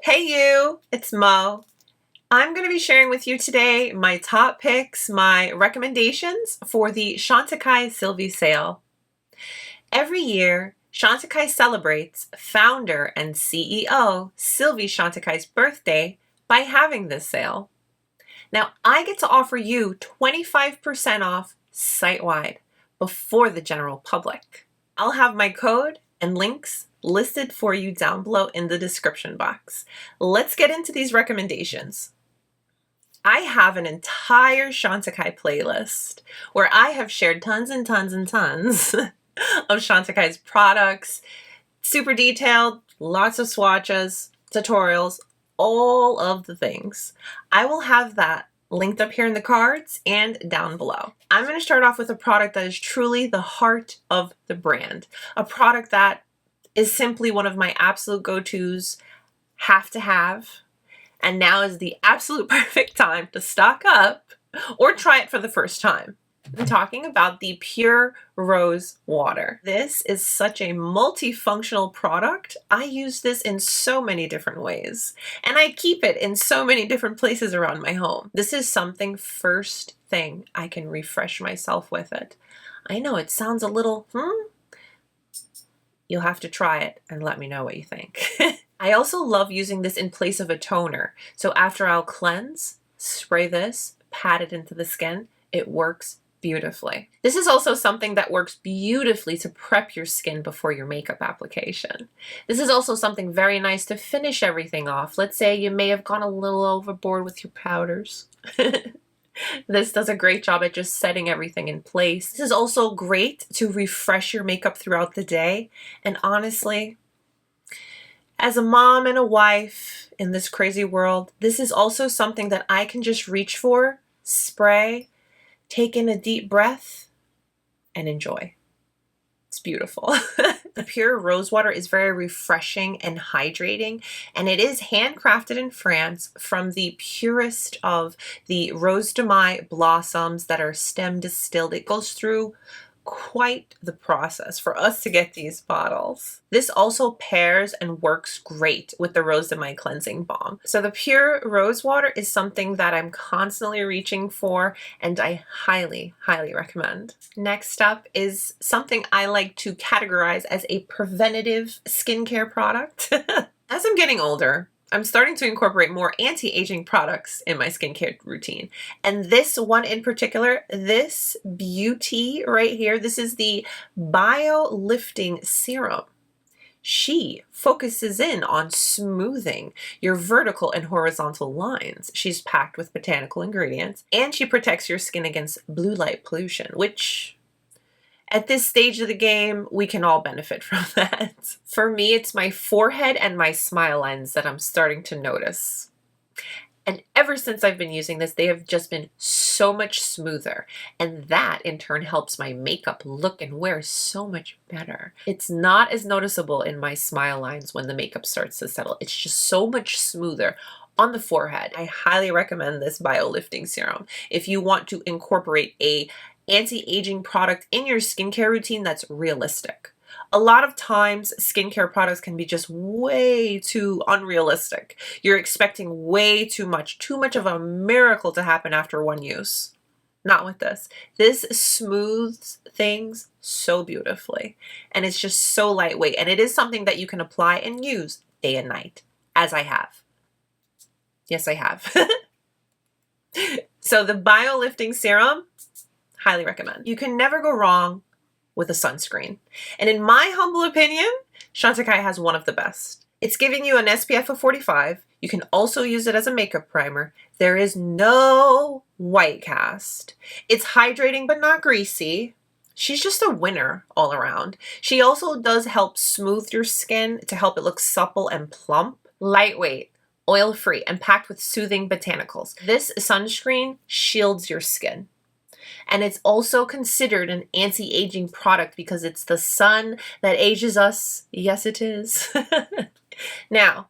Hey you, it's Mo. I'm going to be sharing with you today my top picks, my recommendations for the CHANTECAILLE Sylvie sale. Every year, Chantecaille celebrates founder and CEO Sylvie Chantecaille's birthday by having this sale. Now, I get to offer you 25% off site-wide before the general public. I'll have my code and links listed for you down below in the description box. Let's get into these recommendations. I have an entire Chantecaille playlist where I have shared tons and tons and tons of Chantecaille's products, super detailed, lots of swatches, tutorials, all of the things. I will have that linked up here in the cards and down below. I'm going to start off with a product that is truly the heart of the brand. A product that is simply one of my absolute go-tos, have to have, and now is the absolute perfect time to stock up or try it for the first time. I'm talking about the Pure Rose Water. This is such a multifunctional product. I use this in so many different ways, and I keep it in so many different places around my home. This is something first thing I can refresh myself with it. I know it sounds a little, You'll have to try it and let me know what you think. I also love using this in place of a toner. So after I'll cleanse, spray this, pat it into the skin, it works beautifully. This is also something that works beautifully to prep your skin before your makeup application. This is also something very nice to finish everything off. Let's say you may have gone a little overboard with your powders. This does a great job at just setting everything in place. This is also great to refresh your makeup throughout the day. And honestly, as a mom and a wife in this crazy world, this is also something that I can just reach for, spray, take in a deep breath, and enjoy. It's beautiful. The Pure Rose Water is very refreshing and hydrating, and it is handcrafted in France from the purest of the Rose de Mai blossoms that are stem distilled. It goes through quite the process for us to get these bottles. This also pairs and works great with the Rose de Mai cleansing balm. So the Pure Rose Water is something that I'm constantly reaching for, and I highly, highly recommend. Next up is something I like to categorize as a preventative skincare product. As I'm getting older, I'm starting to incorporate more anti-aging products in my skincare routine. And this one in particular, this beauty right here, this is the Lifting Serum. She focuses in on smoothing your vertical and horizontal lines. She's packed with botanical ingredients, and she protects your skin against blue light pollution, which at this stage of the game, we can all benefit from that. For me, it's my forehead and my smile lines that I'm starting to notice. And ever since I've been using this, they have just been so much smoother. And that in turn helps my makeup look and wear so much better. It's not as noticeable in my smile lines when the makeup starts to settle. It's just so much smoother on the forehead. I highly recommend this Lifting Serum if you want to incorporate a anti-aging product in your skincare routine that's realistic. A lot of times skincare products can be just way too unrealistic. You're expecting way too much of a miracle to happen after one use. Not with this. This smooths things so beautifully, and it's just so lightweight, and it is something that you can apply and use day and night, as I have. Yes, I have. So the Lifting Serum, highly recommend. You can never go wrong with a sunscreen. And in my humble opinion, Chantecaille has one of the best. It's giving you an SPF of 45. You can also use it as a makeup primer. There is no white cast. It's hydrating but not greasy. She's just a winner all around. She also does help smooth your skin to help it look supple and plump. Lightweight, oil-free, and packed with soothing botanicals. This sunscreen shields your skin. And it's also considered an anti-aging product because it's the sun that ages us. Yes, it is. Now,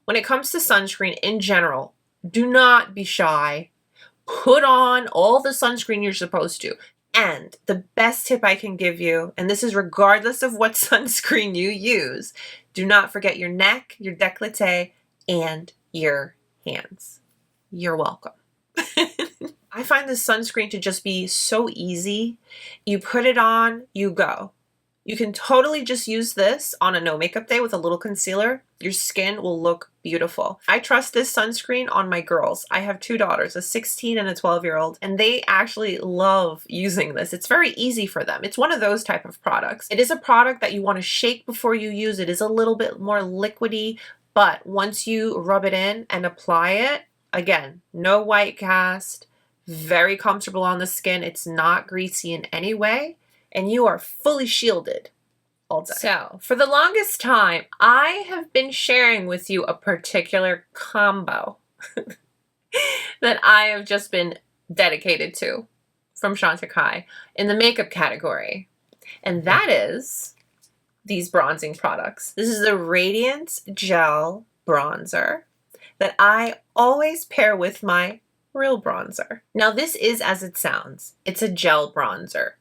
when it comes to sunscreen in general, do not be shy. Put on all the sunscreen you're supposed to. And the best tip I can give you, and this is regardless of what sunscreen you use, do not forget your neck, your décolleté, and your hands. You're welcome. I find this sunscreen to just be so easy. You put it on, you go. You can totally just use this on a no makeup day with a little concealer. Your skin will look beautiful. I trust this sunscreen on my girls. I have two daughters, a 16 and a 12-year-old, and they actually love using this. It's very easy for them. It's one of those type of products. It is a product that you want to shake before you use it. It is a little bit more liquidy, but once you rub it in and apply it, again, no white cast, very comfortable on the skin. It's not greasy in any way, and you are fully shielded all day. So, for the longest time, I have been sharing with you a particular combo that I have just been dedicated to from Chantecaille in the makeup category. And that is these bronzing products. This is the Radiance Gel Bronzer that I always pair with my real bronzer. Now, this is as it sounds. It's a gel bronzer.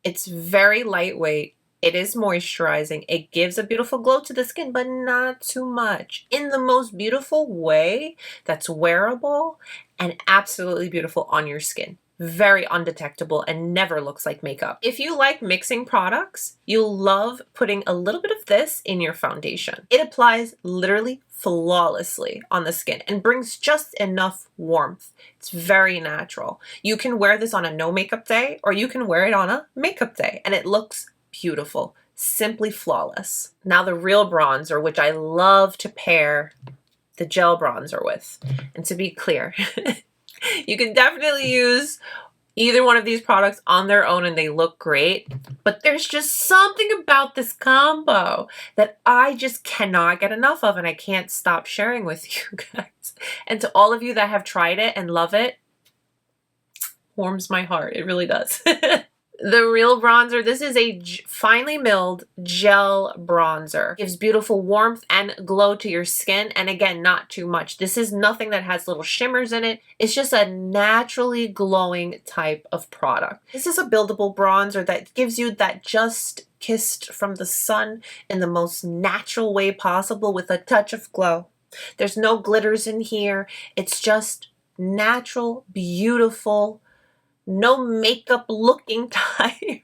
It's very lightweight. It is moisturizing. It gives a beautiful glow to the skin, but not too much. In the most beautiful way that's wearable and absolutely beautiful on your skin. Very undetectable and never looks like makeup. If you like mixing products, you'll love putting a little bit of this in your foundation. It applies literally flawlessly on the skin and brings just enough warmth. It's very natural. You can wear this on a no makeup day or you can wear it on a makeup day and it looks beautiful, simply flawless. Now the real bronzer, which I love to pair the gel bronzer with. And to be clear, you can definitely use either one of these products on their own and they look great, but there's just something about this combo that I just cannot get enough of and I can't stop sharing with you guys. And to all of you that have tried it and love it, warms my heart. It really does. The real bronzer, this is a finely milled gel bronzer. Gives beautiful warmth and glow to your skin, and again, not too much. This is nothing that has little shimmers in it. It's just a naturally glowing type of product. This is a buildable bronzer that gives you that just kissed from the sun in the most natural way possible with a touch of glow. There's no glitters in here. It's just natural, beautiful, no makeup looking type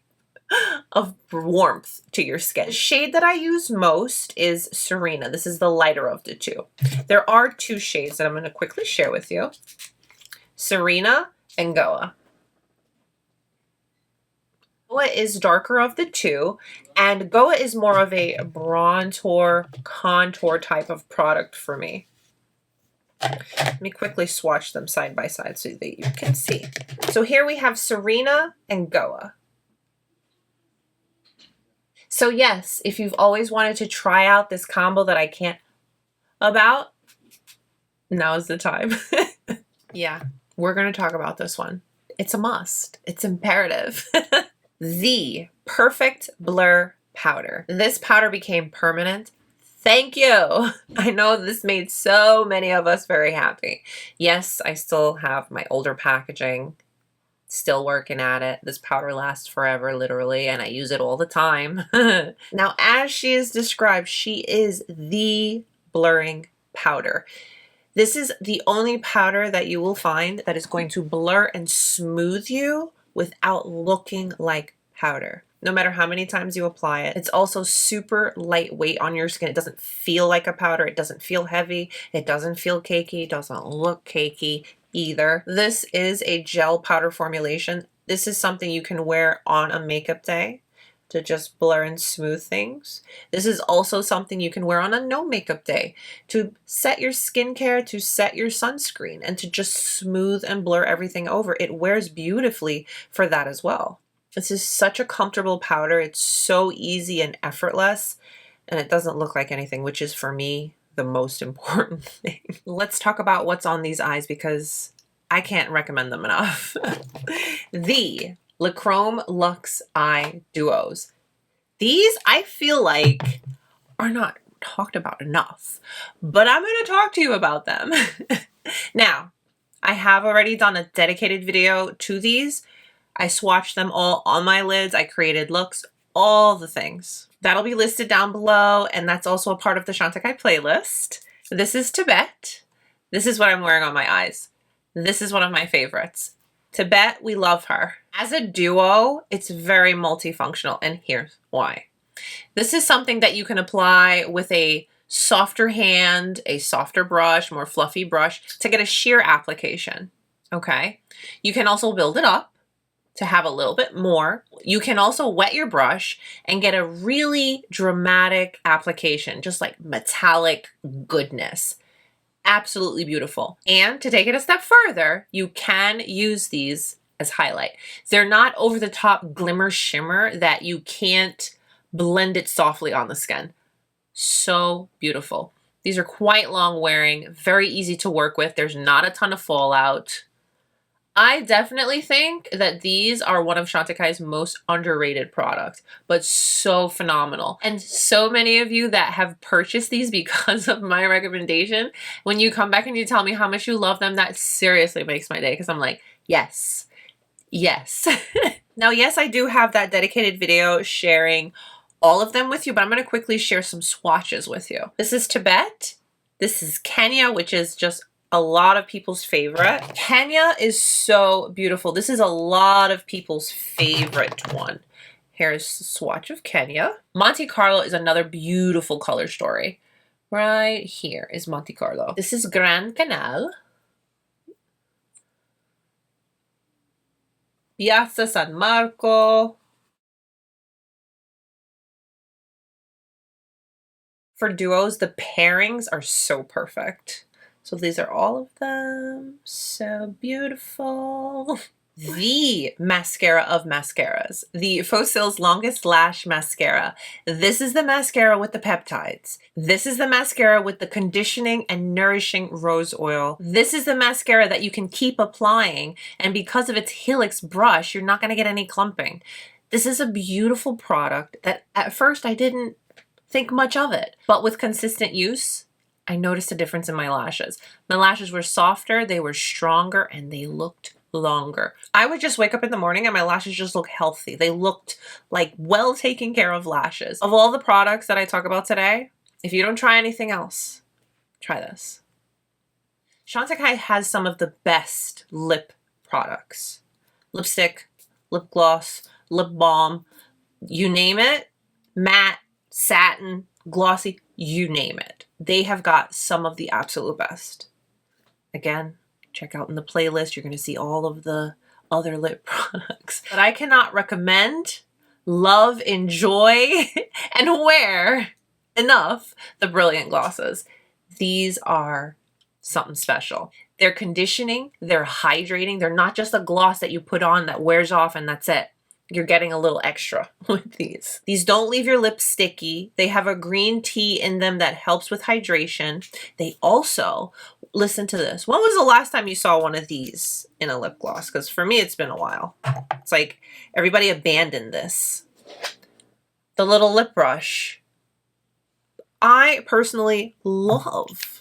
of warmth to your skin. The shade that I use most is Serena. This is the lighter of the two. There are two shades that I'm going to quickly share with you. Serena and Goa. Goa is darker of the two, and Goa is more of a bronzer contour type of product for me. Let me quickly swatch them side by side so that you can see. So here we have Serena and Goa. So yes, if you've always wanted to try out this combo that I can't about, now's the time. Yeah, we're going to talk about this one. It's a must. It's imperative. The Perfect Blur Powder. This powder became permanent. Thank you. I know this made so many of us very happy. Yes, I still have my older packaging, still working at it. This powder lasts forever, literally, and I use it all the time. Now, as she is described, she is the blurring powder. This is the only powder that you will find that is going to blur and smooth you without looking like powder. No matter how many times you apply it. It's also super lightweight on your skin. It doesn't feel like a powder. It doesn't feel heavy. It doesn't feel cakey. It doesn't look cakey either. This is a gel powder formulation. This is something you can wear on a makeup day to just blur and smooth things. This is also something you can wear on a no makeup day to set your skincare, to set your sunscreen, and to just smooth and blur everything over. It wears beautifully for that as well. This is such a comfortable powder. It's so easy and effortless, and it doesn't look like anything, which is for me the most important thing. Let's talk about what's on these eyes because I can't recommend them enough. The Lachrome Luxe Eye Duos. These I feel like are not talked about enough, but I'm going to talk to you about them. Now, I have already done a dedicated video to these. I swatched them all on my lids. I created looks, all the things. That'll be listed down below, and that's also a part of the Chantecaille playlist. This is Tibet. This is what I'm wearing on my eyes. This is one of my favorites. Tibet, we love her. As a duo, it's very multifunctional, and here's why. This is something that you can apply with a softer hand, a softer brush, more fluffy brush to get a sheer application, okay? You can also build it up to have a little bit more. You can also wet your brush and get a really dramatic application, just like metallic goodness. Absolutely beautiful. And to take it a step further, you can use these as highlight. They're not over the top glimmer shimmer that you can't blend it softly on the skin. So beautiful. These are quite long wearing, very easy to work with. There's not a ton of fallout. I definitely think that these are one of Chantecaille's most underrated products, but so phenomenal. And so many of you that have purchased these because of my recommendation, when you come back and you tell me how much you love them, that seriously makes my day, because I'm like, yes, yes. Now, yes, I do have that dedicated video sharing all of them with you, but I'm going to quickly share some swatches with you. This is Tibet. This is Kenya, which is just a lot of people's favorite. Kenya is so beautiful. This is a lot of people's favorite one. Here's the swatch of Kenya. Monte Carlo is another beautiful color story. Right here is Monte Carlo. This is Grand Canal. Piazza San Marco. For duos, the pairings are so perfect. So these are all of them. So beautiful. The mascara of mascaras. The Faux Cils Longest Lash Mascara. This is the mascara with the peptides. This is the mascara with the conditioning and nourishing rose oil. This is the mascara that you can keep applying, and because of its helix brush, you're not going to get any clumping. This is a beautiful product that at first I didn't think much of it, but with consistent use, I noticed a difference in my lashes. My lashes were softer, they were stronger, and they looked longer. I would just wake up in the morning and my lashes just look healthy. They looked like well taken care of lashes. Of all the products that I talk about today, if you don't try anything else, try this. Chantecaille has some of the best lip products. Lipstick, lip gloss, lip balm, you name it, matte, satin, glossy, you name it. They have got some of the absolute best. Again, check out in the playlist. You're going to see all of the other lip products. But I cannot recommend, love, enjoy, and wear enough the Brilliant Glosses. These are something special. They're conditioning, they're hydrating. They're not just a gloss that you put on that wears off and that's it. You're getting a little extra with these. These don't leave your lips sticky. They have a green tea in them that helps with hydration. They also, listen to this. When was the last time you saw one of these in a lip gloss? Because for me, it's been a while. It's like everybody abandoned this. The little lip brush. I personally love.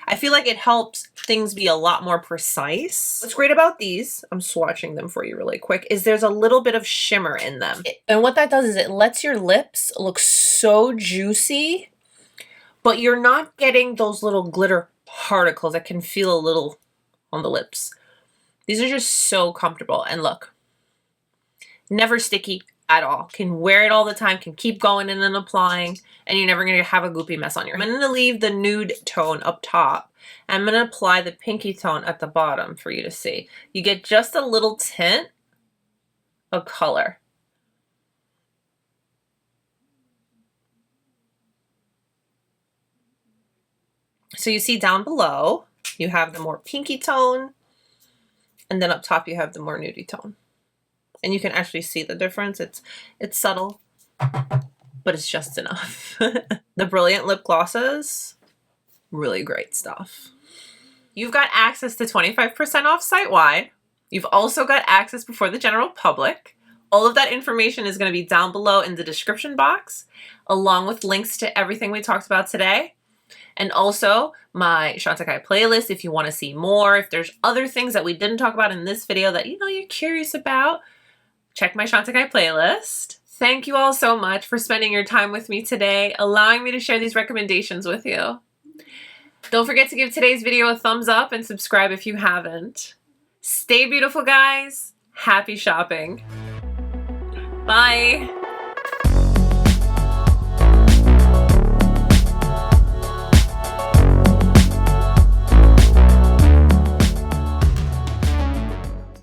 I feel like it helps things be a lot more precise. What's great about these, I'm swatching them for you really quick, is there's a little bit of shimmer in them. And what that does is it lets your lips look so juicy, but you're not getting those little glitter particles that can feel a little on the lips. These are just so comfortable. And look, never sticky at all. Can wear it all the time, can keep going in and applying, and you're never going to have a goopy mess on your hand. I'm going to leave the nude tone up top. I'm going to apply the pinky tone at the bottom for you to see. You get just a little tint of color. So you see down below, you have the more pinky tone, and then up top you have the more nudie tone. And you can actually see the difference. It's subtle, but it's just enough. The Brilliant lip glosses, really great stuff. You've got access to 25% off site-wide. You've also got access before the general public. All of that information is going to be down below in the description box, along with links to everything we talked about today. And also my Chantecaille playlist if you want to see more. If there's other things that we didn't talk about in this video that you're curious about, check my Chantecaille playlist. Thank you all so much for spending your time with me today, allowing me to share these recommendations with you. Don't forget to give today's video a thumbs up and subscribe if you haven't. Stay beautiful, guys. Happy shopping. Bye.